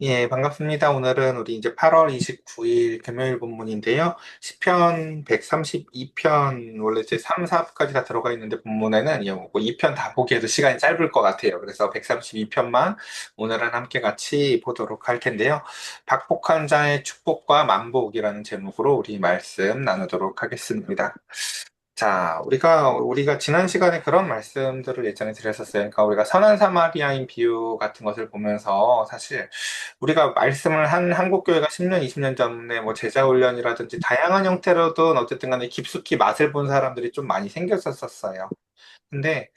예, 반갑습니다. 오늘은 우리 이제 8월 29일 금요일 본문인데요. 시편 132편, 원래 이제 3, 4부까지 다 들어가 있는데 본문에는 2편 다 보기에도 시간이 짧을 것 같아요. 그래서 132편만 오늘은 함께 같이 보도록 할 텐데요. 박복한 자의 축복과 만복이라는 제목으로 우리 말씀 나누도록 하겠습니다. 자, 우리가 지난 시간에 그런 말씀들을 예전에 드렸었어요. 그러니까 우리가 선한 사마리아인 비유 같은 것을 보면서 사실 우리가 말씀을 한 한국교회가 10년, 20년 전에 뭐 제자훈련이라든지 다양한 형태로든 어쨌든 간에 깊숙이 맛을 본 사람들이 좀 많이 생겼었어요. 근데,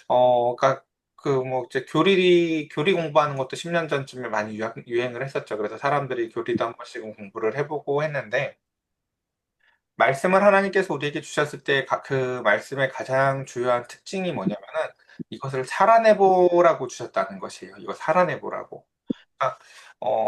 그러니까 그 뭐 이제 교리 공부하는 것도 10년 전쯤에 많이 유행을 했었죠. 그래서 사람들이 교리도 한 번씩 공부를 해보고 했는데, 말씀을 하나님께서 우리에게 주셨을 때 그 말씀의 가장 주요한 특징이 뭐냐면은 이것을 살아내보라고 주셨다는 것이에요. 이거 살아내보라고. 그러니까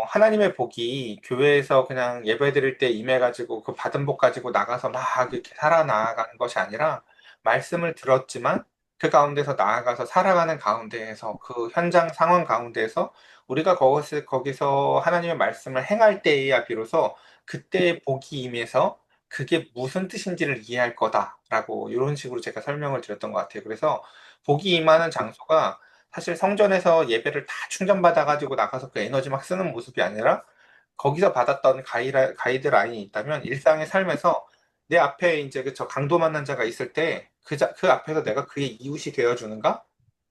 하나님의 복이 교회에서 그냥 예배 드릴 때 임해가지고 그 받은 복 가지고 나가서 막 이렇게 살아나가는 것이 아니라 말씀을 들었지만 그 가운데서 나아가서 살아가는 가운데에서 그 현장 상황 가운데에서 우리가 거기서 하나님의 말씀을 행할 때에야 비로소 그때의 복이 임해서 그게 무슨 뜻인지를 이해할 거다라고 이런 식으로 제가 설명을 드렸던 것 같아요. 그래서 복이 임하는 장소가 사실 성전에서 예배를 다 충전받아가지고 나가서 그 에너지 막 쓰는 모습이 아니라 거기서 받았던 가이드라인이 있다면 일상의 삶에서 내 앞에 이제 그저 강도 만난 자가 있을 때 그 앞에서 내가 그의 이웃이 되어주는가?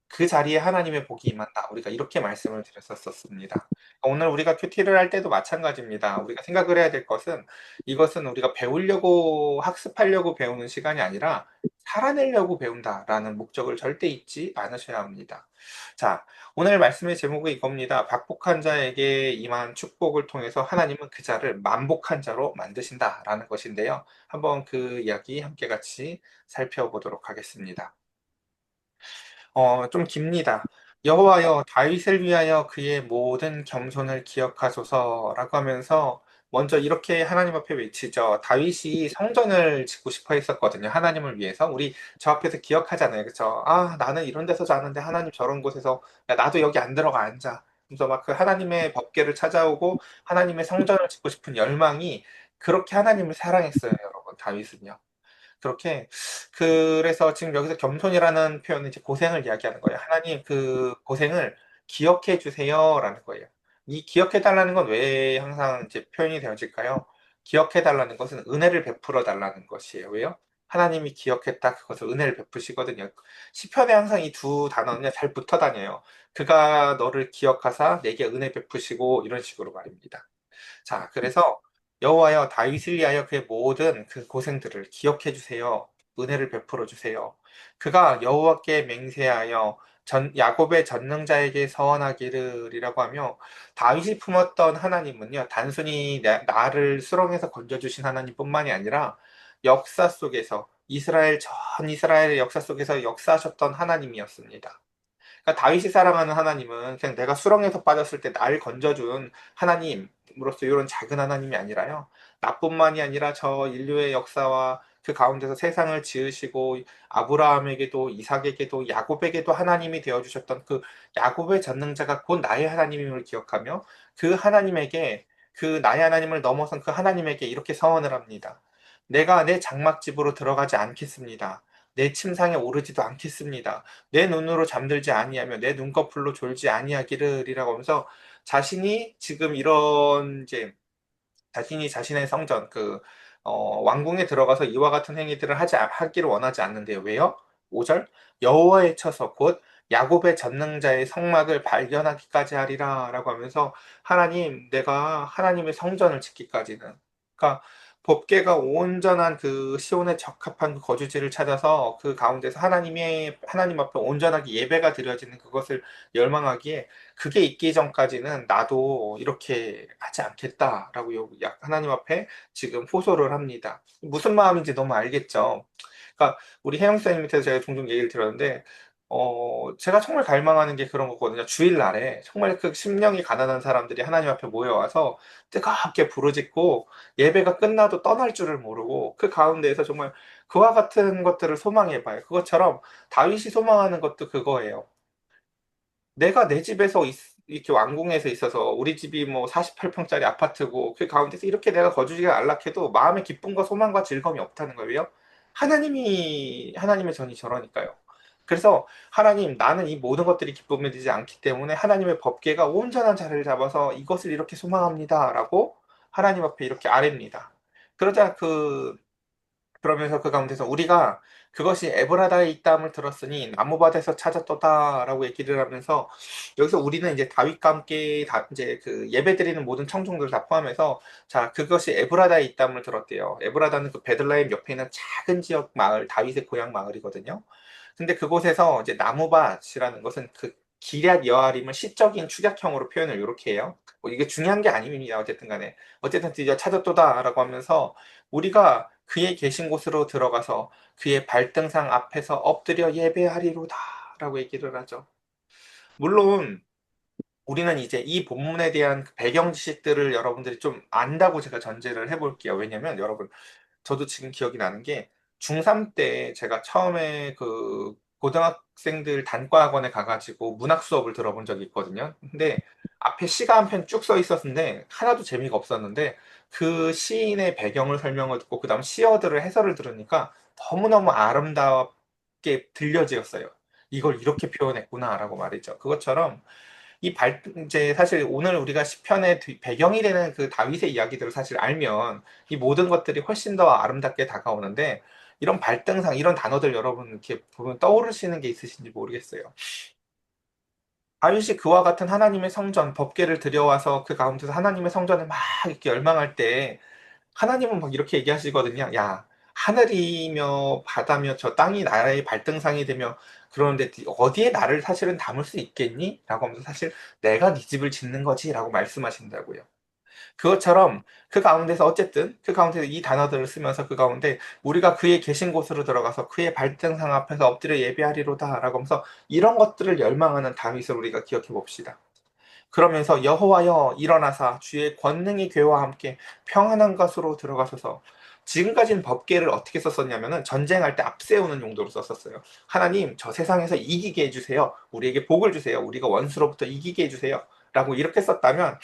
그 자리에 하나님의 복이 임한다. 우리가 이렇게 말씀을 드렸었습니다. 오늘 우리가 큐티를 할 때도 마찬가지입니다. 우리가 생각을 해야 될 것은 이것은 우리가 배우려고 학습하려고 배우는 시간이 아니라 살아내려고 배운다라는 목적을 절대 잊지 않으셔야 합니다. 자, 오늘 말씀의 제목은 이겁니다. 박복한 자에게 임한 축복을 통해서 하나님은 그 자를 만복한 자로 만드신다라는 것인데요. 한번 그 이야기 함께 같이 살펴보도록 하겠습니다. 좀 깁니다. 여호와여 다윗을 위하여 그의 모든 겸손을 기억하소서라고 하면서 먼저 이렇게 하나님 앞에 외치죠. 다윗이 성전을 짓고 싶어 했었거든요. 하나님을 위해서. 우리 저 앞에서 기억하잖아요. 그쵸? 아, 나는 이런 데서 자는데 하나님 저런 곳에서 야, 나도 여기 안 들어가 앉아. 그래서 막 그 하나님의 법궤를 찾아오고 하나님의 성전을 짓고 싶은 열망이 그렇게 하나님을 사랑했어요, 여러분. 다윗은요. 그렇게 그래서 지금 여기서 겸손이라는 표현은 이제 고생을 이야기하는 거예요. 하나님 그 고생을 기억해 주세요라는 거예요. 이 기억해 달라는 건 왜 항상 이제 표현이 되어질까요? 기억해 달라는 것은 은혜를 베풀어 달라는 것이에요. 왜요? 하나님이 기억했다 그것을 은혜를 베푸시거든요. 시편에 항상 이 두 단어는 잘 붙어 다녀요. 그가 너를 기억하사 내게 은혜 베푸시고 이런 식으로 말입니다. 자, 그래서 여호와여 다윗을 위하여 그의 모든 그 고생들을 기억해 주세요. 은혜를 베풀어 주세요. 그가 여호와께 맹세하여 야곱의 전능자에게 서원하기를이라고 하며 다윗이 품었던 하나님은요 단순히 나를 수렁에서 건져주신 하나님뿐만이 아니라 역사 속에서 전 이스라엘의 역사 속에서 역사하셨던 하나님이었습니다. 그러니까 다윗이 사랑하는 하나님은 그냥 내가 수렁에서 빠졌을 때 날 건져준 하나님으로서 이런 작은 하나님이 아니라요. 나뿐만이 아니라 저 인류의 역사와 그 가운데서 세상을 지으시고 아브라함에게도 이삭에게도 야곱에게도 하나님이 되어 주셨던 그 야곱의 전능자가 곧 나의 하나님임을 기억하며 그 하나님에게 그 나의 하나님을 넘어선 그 하나님에게 이렇게 서원을 합니다. 내가 내 장막집으로 들어가지 않겠습니다. 내 침상에 오르지도 않겠습니다. 내 눈으로 잠들지 아니하며 내 눈꺼풀로 졸지 아니하기를이라고 하면서 자신이 지금 이런 이제 자신이 자신의 성전 왕궁에 들어가서 이와 같은 행위들을 하기를 원하지 않는데요. 왜요? 5절 여호와의 처소 곧 야곱의 전능자의 성막을 발견하기까지 하리라라고 하면서 하나님 내가 하나님의 성전을 짓기까지는 그러니까 법궤가 온전한 그 시온에 적합한 그 거주지를 찾아서 그 가운데서 하나님 앞에 온전하게 예배가 드려지는 그것을 열망하기에 그게 있기 전까지는 나도 이렇게 하지 않겠다라고 하나님 앞에 지금 호소를 합니다. 무슨 마음인지 너무 알겠죠? 그러니까 우리 혜영 쌤 밑에서 제가 종종 얘기를 들었는데, 제가 정말 갈망하는 게 그런 거거든요. 주일날에 정말 그 심령이 가난한 사람들이 하나님 앞에 모여와서 뜨겁게 부르짖고 예배가 끝나도 떠날 줄을 모르고 그 가운데에서 정말 그와 같은 것들을 소망해봐요. 그것처럼 다윗이 소망하는 것도 그거예요. 내가 내 집에서 이렇게 왕궁에서 있어서 우리 집이 뭐 48평짜리 아파트고 그 가운데서 이렇게 내가 거주지가 안락해도 마음의 기쁨과 소망과 즐거움이 없다는 거예요. 하나님의 전이 저러니까요. 그래서 하나님, 나는 이 모든 것들이 기쁨이 되지 않기 때문에 하나님의 법궤가 온전한 자리를 잡아서 이것을 이렇게 소망합니다라고 하나님 앞에 이렇게 아뢰입니다. 그러자 그러면서 그 가운데서 우리가 그것이 에브라다에 있다함을 들었으니 나무밭에서 찾았도다라고 얘기를 하면서 여기서 우리는 이제 다윗과 함께 이제 그 예배드리는 모든 청중들 다 포함해서 자 그것이 에브라다에 있다함을 들었대요. 에브라다는 그 베들레헴 옆에 있는 작은 지역 마을 다윗의 고향 마을이거든요. 근데 그곳에서 이제 나무밭이라는 것은 그 기럇 여아림을 시적인 축약형으로 표현을 이렇게 해요. 뭐 이게 중요한 게 아닙니다. 어쨌든 간에 어쨌든 드디어 찾았도다라고 하면서 우리가 그의 계신 곳으로 들어가서 그의 발등상 앞에서 엎드려 예배하리로다라고 얘기를 하죠. 물론 우리는 이제 이 본문에 대한 그 배경 지식들을 여러분들이 좀 안다고 제가 전제를 해볼게요. 왜냐면 여러분 저도 지금 기억이 나는 게 중3 때 제가 처음에 그 고등학생들 단과학원에 가가지고 문학 수업을 들어본 적이 있거든요. 근데 앞에 시가 한 편 쭉 써 있었는데 하나도 재미가 없었는데 그 시인의 배경을 설명을 듣고 그다음 시어들을 해설을 들으니까 너무너무 아름답게 들려지었어요. 이걸 이렇게 표현했구나라고 말이죠. 그것처럼 이제 사실 오늘 우리가 시편의 배경이 되는 그 다윗의 이야기들을 사실 알면 이 모든 것들이 훨씬 더 아름답게 다가오는데 이런 발등상 이런 단어들 여러분 이렇게 보면 떠오르시는 게 있으신지 모르겠어요. 다윗이 그와 같은 하나님의 성전, 법궤를 들여와서 그 가운데서 하나님의 성전을 막 이렇게 열망할 때 하나님은 막 이렇게 얘기하시거든요. 야, 하늘이며 바다며 저 땅이 나라의 발등상이 되며 그런데 어디에 나를 사실은 담을 수 있겠니? 라고 하면서 사실 내가 네 집을 짓는 거지 라고 말씀하신다고요. 그것처럼 그 가운데서 어쨌든 그 가운데서 이 단어들을 쓰면서 그 가운데 우리가 그의 계신 곳으로 들어가서 그의 발등상 앞에서 엎드려 예배하리로다 라고 하면서 이런 것들을 열망하는 다윗을 우리가 기억해 봅시다. 그러면서 여호와여 일어나사 주의 권능이 괴와 함께 평안한 것으로 들어가소서. 지금까지는 법궤를 어떻게 썼었냐면은 전쟁할 때 앞세우는 용도로 썼었어요. 하나님 저 세상에서 이기게 해주세요. 우리에게 복을 주세요. 우리가 원수로부터 이기게 해주세요. 라고 이렇게 썼다면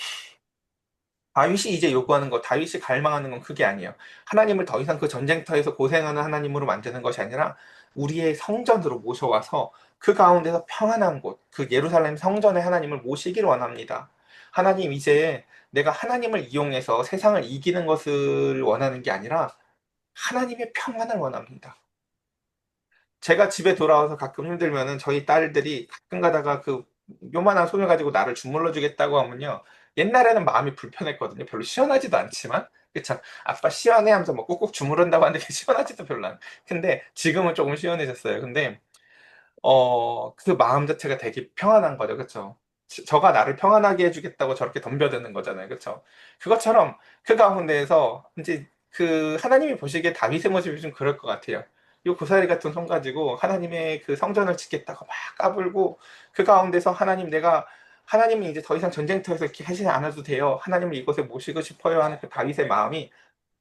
다윗이 이제 요구하는 것, 다윗이 갈망하는 건 그게 아니에요. 하나님을 더 이상 그 전쟁터에서 고생하는 하나님으로 만드는 것이 아니라 우리의 성전으로 모셔와서 그 가운데서 평안한 곳, 그 예루살렘 성전에 하나님을 모시길 원합니다. 하나님 이제 내가 하나님을 이용해서 세상을 이기는 것을 원하는 게 아니라 하나님의 평안을 원합니다. 제가 집에 돌아와서 가끔 힘들면은 저희 딸들이 가끔 가다가 그 요만한 손을 가지고 나를 주물러 주겠다고 하면요. 옛날에는 마음이 불편했거든요. 별로 시원하지도 않지만. 그쵸? 아빠 시원해 하면서 뭐 꾹꾹 주무른다고 하는데 시원하지도 별로 안. 근데 지금은 조금 시원해졌어요. 근데 그 마음 자체가 되게 평안한 거죠. 그쵸? 저가 나를 평안하게 해주겠다고 저렇게 덤벼드는 거잖아요. 그쵸? 그것처럼 그 가운데에서 이제 그 하나님이 보시기에 다윗의 모습이 좀 그럴 것 같아요. 요 고사리 같은 손 가지고 하나님의 그 성전을 짓겠다고 막 까불고 그 가운데서 하나님이 이제 더 이상 전쟁터에서 이렇게 하시지 않아도 돼요. 하나님을 이곳에 모시고 싶어요 하는 그 다윗의 마음이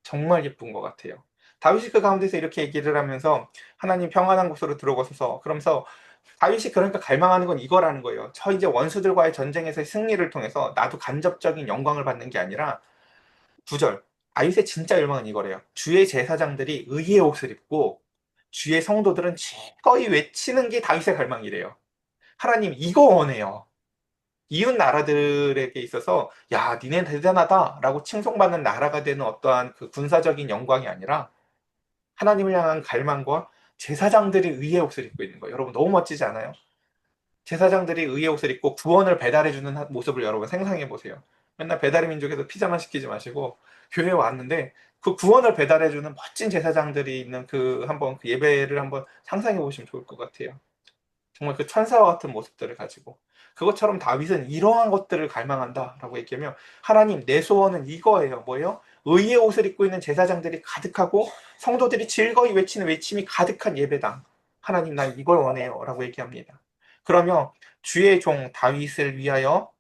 정말 예쁜 것 같아요. 다윗이 그 가운데서 이렇게 얘기를 하면서 하나님 평안한 곳으로 들어가소서 그러면서 다윗이 그러니까 갈망하는 건 이거라는 거예요. 저 이제 원수들과의 전쟁에서의 승리를 통해서 나도 간접적인 영광을 받는 게 아니라 9절 다윗의 진짜 열망은 이거래요. 주의 제사장들이 의의 옷을 입고 주의 성도들은 기꺼이 외치는 게 다윗의 갈망이래요. 하나님 이거 원해요. 이웃 나라들에게 있어서 야 니네 대단하다라고 칭송받는 나라가 되는 어떠한 그 군사적인 영광이 아니라 하나님을 향한 갈망과 제사장들이 의의 옷을 입고 있는 거예요. 여러분 너무 멋지지 않아요? 제사장들이 의의 옷을 입고 구원을 배달해주는 모습을 여러분 상상해 보세요. 맨날 배달의 민족에서 피자만 시키지 마시고 교회에 왔는데 그 구원을 배달해주는 멋진 제사장들이 있는 그 한번 그 예배를 한번 상상해 보시면 좋을 것 같아요. 정말 그 천사와 같은 모습들을 가지고 그것처럼 다윗은 이러한 것들을 갈망한다라고 얘기하면 하나님 내 소원은 이거예요. 뭐예요? 의의 옷을 입고 있는 제사장들이 가득하고 성도들이 즐거이 외치는 외침이 가득한 예배당. 하나님 난 이걸 원해요. 라고 얘기합니다. 그러면 주의 종 다윗을 위하여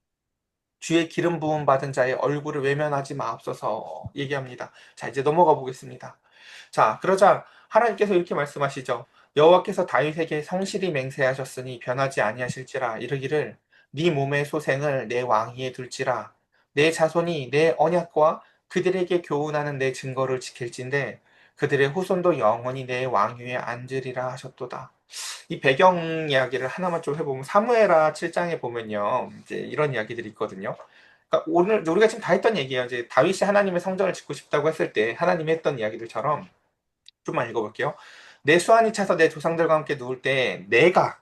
주의 기름 부음 받은 자의 얼굴을 외면하지 마옵소서 얘기합니다. 자, 이제 넘어가 보겠습니다. 자, 그러자 하나님께서 이렇게 말씀하시죠. 여호와께서 다윗에게 성실히 맹세하셨으니 변하지 아니하실지라 이르기를 네 몸의 소생을 내 왕위에 둘지라. 내 자손이 내 언약과 그들에게 교훈하는 내 증거를 지킬진대 그들의 후손도 영원히 내 왕위에 앉으리라 하셨도다. 이 배경 이야기를 하나만 좀 해보면 사무엘하 7장에 보면요. 이제 이런 이야기들이 있거든요. 그러니까 오늘 우리가 지금 다 했던 얘기예요. 이제 다윗이 하나님의 성전을 짓고 싶다고 했을 때 하나님이 했던 이야기들처럼 좀만 읽어볼게요. 내 수완이 차서 내 조상들과 함께 누울 때 내가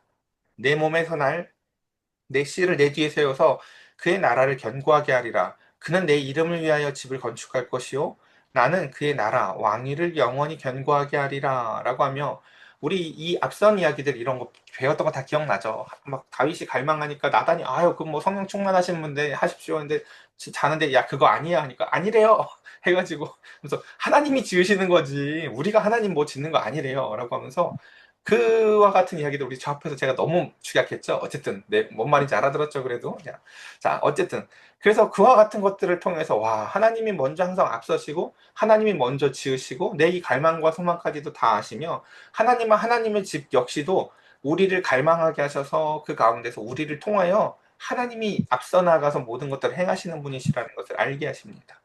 내 몸에서 날 내 씨를 내 뒤에 세워서 그의 나라를 견고하게 하리라. 그는 내 이름을 위하여 집을 건축할 것이요. 나는 그의 나라, 왕위를 영원히 견고하게 하리라. 라고 하며, 우리 이 앞선 이야기들 이런 거 배웠던 거 다 기억나죠? 막 다윗이 갈망하니까 나단이, 아유, 그 뭐 성령 충만하신 분데 하십시오. 근데 자는데, 야, 그거 아니야. 하니까, 아니래요. 해가지고, 그래서 하나님이 지으시는 거지. 우리가 하나님 뭐 짓는 거 아니래요. 라고 하면서, 그와 같은 이야기도 우리 저 앞에서 제가 너무 축약했죠. 어쨌든 뭔 말인지 알아들었죠. 그래도 자, 어쨌든 그래서 그와 같은 것들을 통해서 와 하나님이 먼저 항상 앞서시고 하나님이 먼저 지으시고 내 이 갈망과 소망까지도 다 아시며 하나님은 하나님의 집 역시도 우리를 갈망하게 하셔서 그 가운데서 우리를 통하여 하나님이 앞서 나가서 모든 것들을 행하시는 분이시라는 것을 알게 하십니다.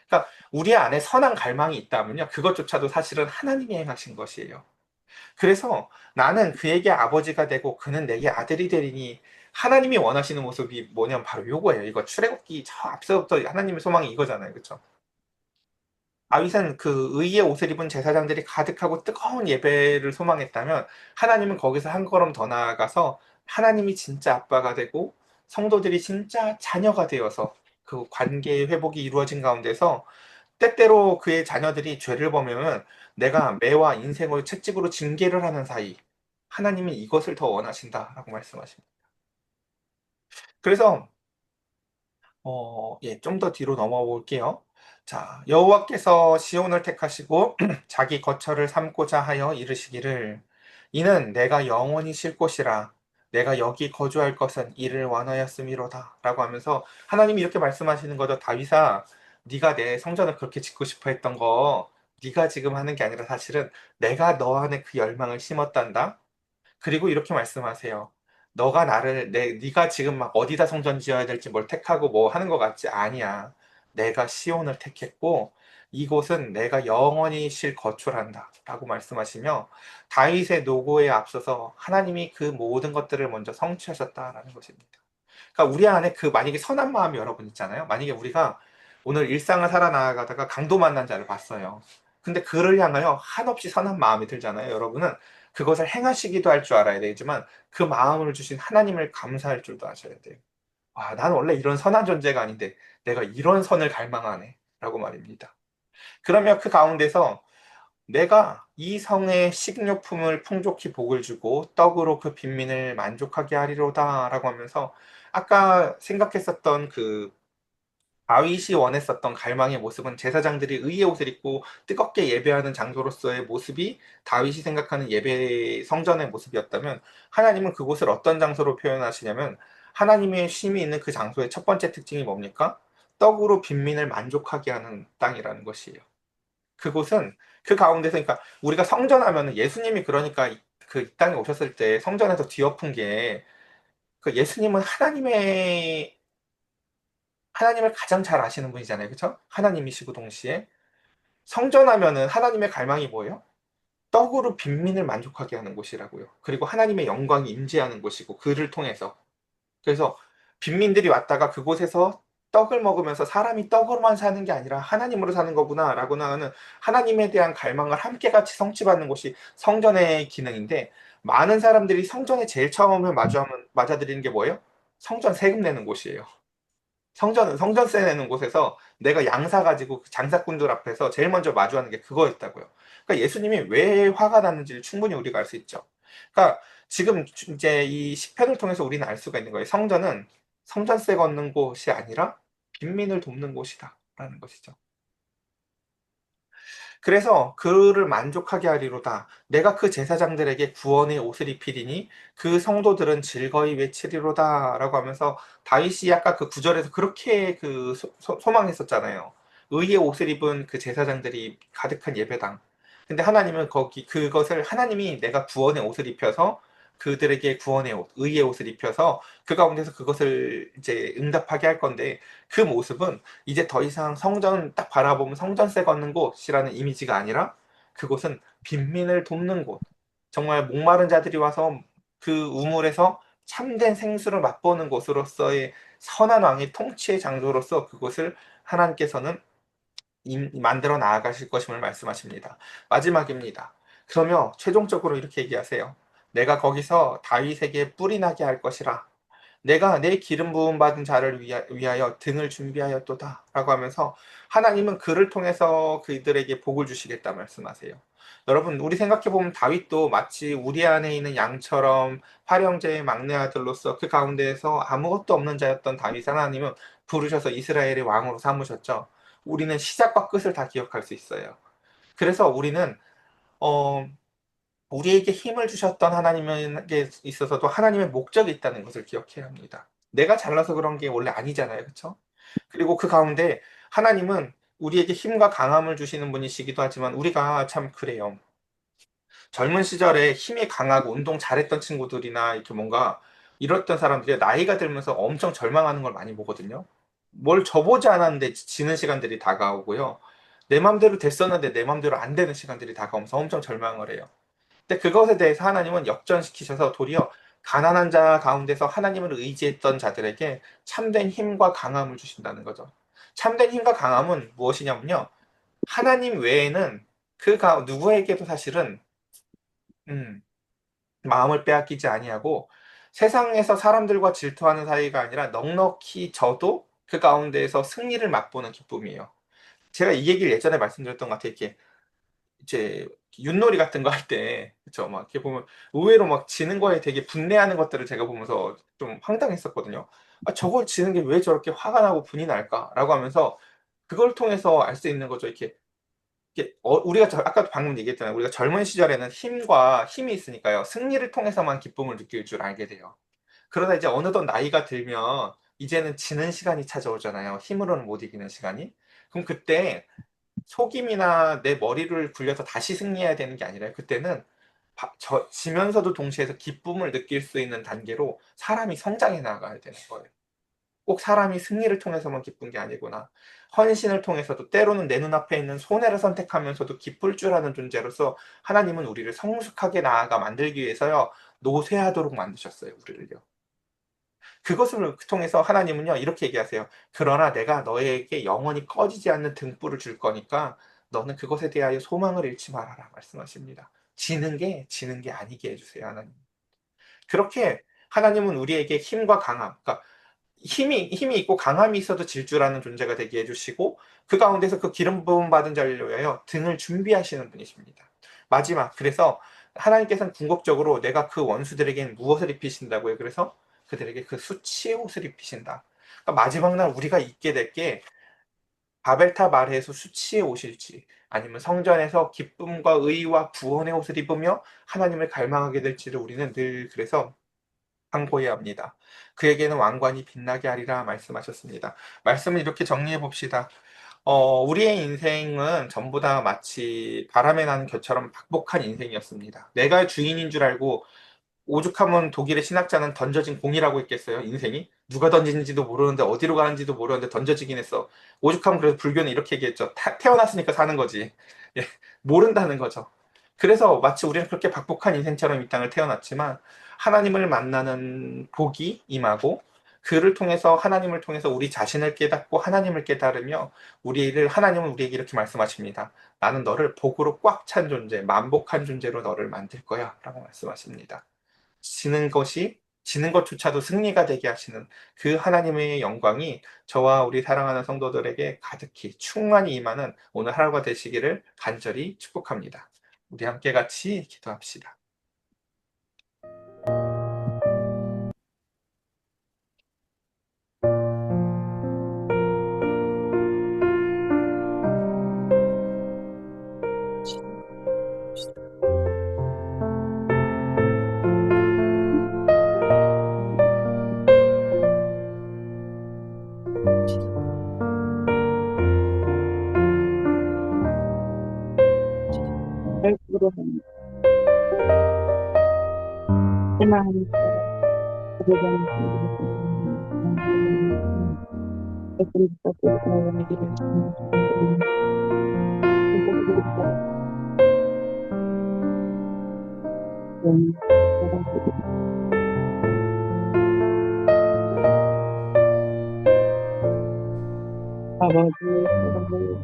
그러니까 우리 안에 선한 갈망이 있다면요, 그것조차도 사실은 하나님이 행하신 것이에요. 그래서 나는 그에게 아버지가 되고 그는 내게 아들이 되리니 하나님이 원하시는 모습이 뭐냐면 바로 요거예요. 이거 출애굽기 저 앞서부터 하나님의 소망이 이거잖아요. 그렇죠? 다윗은 그 의의 옷을 입은 제사장들이 가득하고 뜨거운 예배를 소망했다면 하나님은 거기서 한 걸음 더 나아가서 하나님이 진짜 아빠가 되고 성도들이 진짜 자녀가 되어서 그 관계의 회복이 이루어진 가운데서 때때로 그의 자녀들이 죄를 범하면 내가 매와 인생을 채찍으로 징계를 하는 사이 하나님은 이것을 더 원하신다라고 말씀하십니다. 그래서 예, 좀 더 뒤로 넘어가 볼게요. 자, 여호와께서 시온을 택하시고 자기 거처를 삼고자 하여 이르시기를 이는 내가 영원히 쉴 곳이라 내가 여기 거주할 것은 이를 원하였음이로다 라고 하면서 하나님이 이렇게 말씀하시는 거죠. 다윗아, 네가 내 성전을 그렇게 짓고 싶어 했던 거 네가 지금 하는 게 아니라 사실은 내가 너 안에 그 열망을 심었단다. 그리고 이렇게 말씀하세요. 너가 네가 지금 막 어디다 성전 지어야 될지 뭘 택하고 뭐 하는 것 같지? 아니야. 내가 시온을 택했고 이곳은 내가 영원히 쉴 거처란다. 라고 말씀하시며 다윗의 노고에 앞서서 하나님이 그 모든 것들을 먼저 성취하셨다라는 것입니다. 그러니까 우리 안에 그 만약에 선한 마음이 여러분 있잖아요. 만약에 우리가 오늘 일상을 살아나가다가 강도 만난 자를 봤어요. 근데 그를 향하여 한없이 선한 마음이 들잖아요. 여러분은 그것을 행하시기도 할 줄 알아야 되지만 그 마음을 주신 하나님을 감사할 줄도 아셔야 돼요. 와, 난 원래 이런 선한 존재가 아닌데 내가 이런 선을 갈망하네. 라고 말입니다. 그러면 그 가운데서 내가 이 성의 식료품을 풍족히 복을 주고 떡으로 그 빈민을 만족하게 하리로다 라고 하면서 아까 생각했었던 그 다윗이 원했었던 갈망의 모습은 제사장들이 의의 옷을 입고 뜨겁게 예배하는 장소로서의 모습이 다윗이 생각하는 예배 성전의 모습이었다면 하나님은 그곳을 어떤 장소로 표현하시냐면 하나님의 쉼이 있는 그 장소의 첫 번째 특징이 뭡니까? 떡으로 빈민을 만족하게 하는 땅이라는 것이에요. 그곳은 그 가운데서 그러니까 우리가 성전하면 예수님이 그러니까 그 땅에 오셨을 때 성전에서 뒤엎은 게 그 예수님은 하나님을 가장 잘 아시는 분이잖아요. 그렇죠? 하나님이시고 동시에 성전하면은 하나님의 갈망이 뭐예요? 떡으로 빈민을 만족하게 하는 곳이라고요. 그리고 하나님의 영광이 임재하는 곳이고 그를 통해서 그래서 빈민들이 왔다가 그곳에서 떡을 먹으면서 사람이 떡으로만 사는 게 아니라 하나님으로 사는 거구나라고 하는 하나님에 대한 갈망을 함께 같이 성취받는 곳이 성전의 기능인데 많은 사람들이 성전에 제일 처음에 맞아들이는 게 뭐예요? 성전 세금 내는 곳이에요. 성전세 내는 곳에서 내가 양사 가지고 그 장사꾼들 앞에서 제일 먼저 마주하는 게 그거였다고요. 그러니까 예수님이 왜 화가 났는지를 충분히 우리가 알 수 있죠. 그러니까 지금 이제 이 시편을 통해서 우리는 알 수가 있는 거예요. 성전은 성전세 걷는 곳이 아니라 빈민을 돕는 곳이다라는 것이죠. 그래서 그를 만족하게 하리로다. 내가 그 제사장들에게 구원의 옷을 입히리니 그 성도들은 즐거이 외치리로다. 라고 하면서 다윗이 아까 그 구절에서 그렇게 그 소망했었잖아요. 의의 옷을 입은 그 제사장들이 가득한 예배당. 근데 하나님은 거기 그것을 하나님이 내가 구원의 옷을 입혀서 그들에게 구원의 옷, 의의 옷을 입혀서 그 가운데서 그것을 이제 응답하게 할 건데 그 모습은 이제 더 이상 성전 딱 바라보면 성전세 걷는 곳이라는 이미지가 아니라 그곳은 빈민을 돕는 곳. 정말 목마른 자들이 와서 그 우물에서 참된 생수를 맛보는 곳으로서의 선한 왕의 통치의 장소로서 그곳을 하나님께서는 만들어 나아가실 것임을 말씀하십니다. 마지막입니다. 그러며 최종적으로 이렇게 얘기하세요. 내가 거기서 다윗에게 뿔이 나게 할 것이라. 내가 내 기름 부음 받은 자를 위하여 등을 준비하였도다. 라고 하면서 하나님은 그를 통해서 그들에게 복을 주시겠다 말씀하세요. 여러분, 우리 생각해보면 다윗도 마치 우리 안에 있는 양처럼 팔형제의 막내 아들로서 그 가운데에서 아무것도 없는 자였던 다윗 하나님은 부르셔서 이스라엘의 왕으로 삼으셨죠. 우리는 시작과 끝을 다 기억할 수 있어요. 그래서 우리는 어, 우리에게 힘을 주셨던 하나님에게 있어서도 하나님의 목적이 있다는 것을 기억해야 합니다. 내가 잘나서 그런 게 원래 아니잖아요. 그렇죠? 그리고 그 가운데 하나님은 우리에게 힘과 강함을 주시는 분이시기도 하지만 우리가 참 그래요. 젊은 시절에 힘이 강하고 운동 잘했던 친구들이나 이렇게 뭔가 이랬던 사람들이 나이가 들면서 엄청 절망하는 걸 많이 보거든요. 뭘 저보지 않았는데 지는 시간들이 다가오고요. 내 맘대로 됐었는데 내 맘대로 안 되는 시간들이 다가오면서 엄청 절망을 해요. 근데 그것에 대해서 하나님은 역전시키셔서 도리어 가난한 자 가운데서 하나님을 의지했던 자들에게 참된 힘과 강함을 주신다는 거죠. 참된 힘과 강함은 무엇이냐면요. 하나님 외에는 누구에게도 사실은 음, 마음을 빼앗기지 아니하고 세상에서 사람들과 질투하는 사이가 아니라 넉넉히 져도 그 가운데에서 승리를 맛보는 기쁨이에요. 제가 이 얘기를 예전에 말씀드렸던 것 같아요. 이렇게 이제 윷놀이 같은 거 할 때, 그쵸? 막 이렇게 보면 의외로 막 지는 거에 되게 분내하는 것들을 제가 보면서 좀 황당했었거든요. 아, 저걸 지는 게 왜 저렇게 화가 나고 분이 날까?라고 하면서 그걸 통해서 알 수 있는 거죠. 이렇게 우리가 아까도 방금 얘기했잖아요. 우리가 젊은 시절에는 힘이 있으니까요. 승리를 통해서만 기쁨을 느낄 줄 알게 돼요. 그러다 이제 어느덧 나이가 들면 이제는 지는 시간이 찾아오잖아요. 힘으로는 못 이기는 시간이. 그럼 그때 속임이나 내 머리를 굴려서 다시 승리해야 되는 게 아니라요. 그때는 지면서도 동시에 기쁨을 느낄 수 있는 단계로 사람이 성장해 나가야 되는 거예요. 꼭 사람이 승리를 통해서만 기쁜 게 아니구나. 헌신을 통해서도 때로는 내 눈앞에 있는 손해를 선택하면서도 기쁠 줄 아는 존재로서 하나님은 우리를 성숙하게 나아가 만들기 위해서요. 노쇠하도록 만드셨어요. 우리를요. 그것을 통해서 하나님은요. 이렇게 얘기하세요. 그러나 내가 너에게 영원히 꺼지지 않는 등불을 줄 거니까 너는 그것에 대하여 소망을 잃지 말아라 말씀하십니다. 지는 게 아니게 해주세요. 하나님. 그렇게 하나님은 우리에게 힘과 강함, 그러니까 힘이 있고 강함이 있어도 질 줄 아는 존재가 되게 해주시고 그 가운데서 그 기름 부음 받은 자를 위하여 등을 준비하시는 분이십니다. 마지막 그래서 하나님께서는 궁극적으로 내가 그 원수들에게는 무엇을 입히신다고요? 그래서 그들에게 그 수치의 옷을 입히신다. 그러니까 마지막 날 우리가 입게 될 게 바벨탑 아래에서 수치의 옷일지 아니면 성전에서 기쁨과 의와 구원의 옷을 입으며 하나님을 갈망하게 될지를 우리는 늘 그래서 상고해야 합니다. 그에게는 왕관이 빛나게 하리라 말씀하셨습니다. 말씀을 이렇게 정리해 봅시다. 우리의 인생은 전부 다 마치 바람에 나는 겨처럼 박복한 인생이었습니다. 내가 주인인 줄 알고 오죽하면 독일의 신학자는 던져진 공이라고 했겠어요, 인생이? 누가 던지는지도 모르는데 어디로 가는지도 모르는데 던져지긴 했어. 오죽하면 그래서 불교는 이렇게 얘기했죠. 태어났으니까 사는 거지. 예, 모른다는 거죠. 그래서 마치 우리는 그렇게 박복한 인생처럼 이 땅을 태어났지만 하나님을 만나는 복이 임하고 그를 통해서 하나님을 통해서 우리 자신을 깨닫고 하나님을 깨달으며 하나님은 우리에게 이렇게 말씀하십니다. 나는 너를 복으로 꽉 찬 존재, 만복한 존재로 너를 만들 거야. 라고 말씀하십니다. 지는 것조차도 승리가 되게 하시는 그 하나님의 영광이 저와 우리 사랑하는 성도들에게 가득히 충만히 임하는 오늘 하루가 되시기를 간절히 축복합니다. 우리 함께 같이 기도합시다. 잘 부르는 하나님 나라 아버지는 생기셨습니다. 하나님 말씀부터 드리는 길을 준비하시는 공부드립니다. 아버지의 사랑을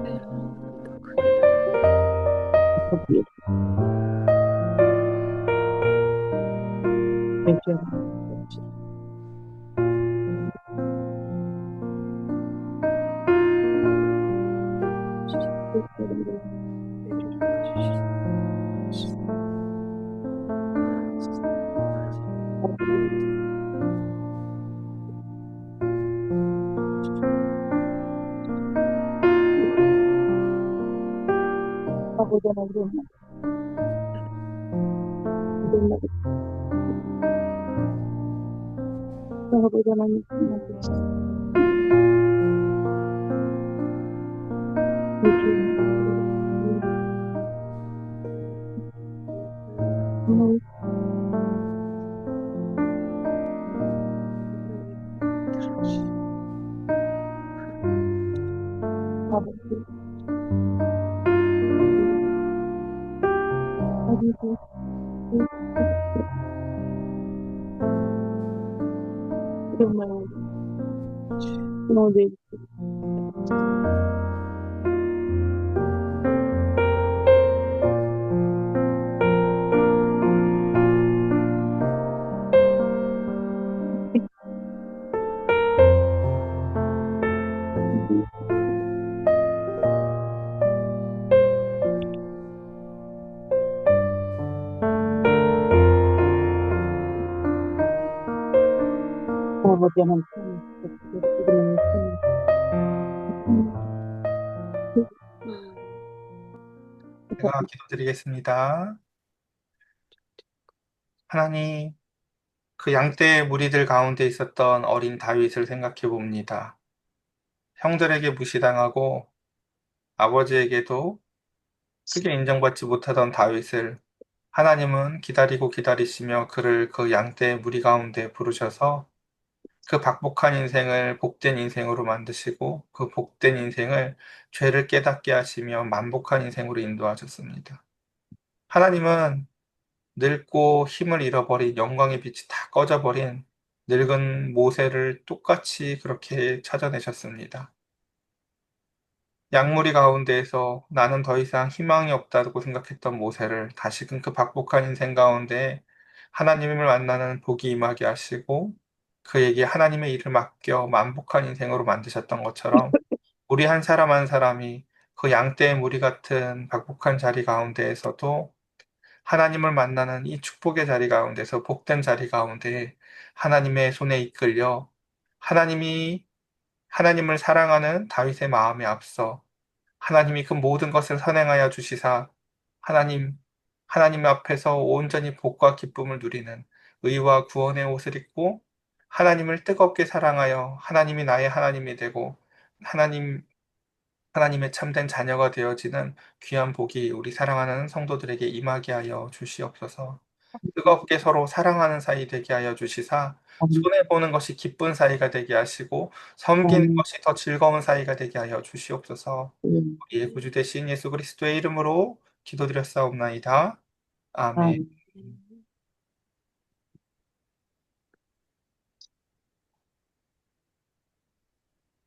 네, 하나님 더 크게 들어요. 거기에 대주하는 것을 위로해 주시고 아버지는 이름으로 아버지는 이렇게 정말 아버지 아버지 정말 모든 아버지는 지금은 제가 기도드리겠습니다. 하나님, 그 양떼의 무리들 가운데 있었던 어린 다윗을 생각해 봅니다. 형들에게 무시당하고 아버지에게도 크게 인정받지 못하던 다윗을 하나님은 기다리고 기다리시며 그를 그 양떼의 무리 가운데 부르셔서 그 박복한 인생을 복된 인생으로 만드시고 그 복된 인생을 죄를 깨닫게 하시며 만복한 인생으로 인도하셨습니다. 하나님은 늙고 힘을 잃어버린 영광의 빛이 다 꺼져버린 늙은 모세를 똑같이 그렇게 찾아내셨습니다. 양무리 가운데에서 나는 더 이상 희망이 없다고 생각했던 모세를 다시금 그 박복한 인생 가운데 하나님을 만나는 복이 임하게 하시고 그에게 하나님의 일을 맡겨 만복한 인생으로 만드셨던 것처럼 우리 한 사람 한 사람이 그 양떼의 무리 같은 박복한 자리 가운데에서도 하나님을 만나는 이 축복의 자리 가운데서 복된 자리 가운데 하나님의 손에 이끌려 하나님이 하나님을 사랑하는 다윗의 마음에 앞서 하나님이 그 모든 것을 선행하여 주시사 하나님 하나님 앞에서 온전히 복과 기쁨을 누리는 의와 구원의 옷을 입고 하나님을 뜨겁게 사랑하여 하나님이 나의 하나님이 되고 하나님 하나님의 참된 자녀가 되어지는 귀한 복이 우리 사랑하는 성도들에게 임하게 하여 주시옵소서. 뜨겁게 서로 사랑하는 사이 되게 하여 주시사 손해보는 것이 기쁜 사이가 되게 하시고 섬기는 것이 더 즐거운 사이가 되게 하여 주시옵소서. 우리의 구주 되신 예수 그리스도의 이름으로 기도드렸사옵나이다. 아멘.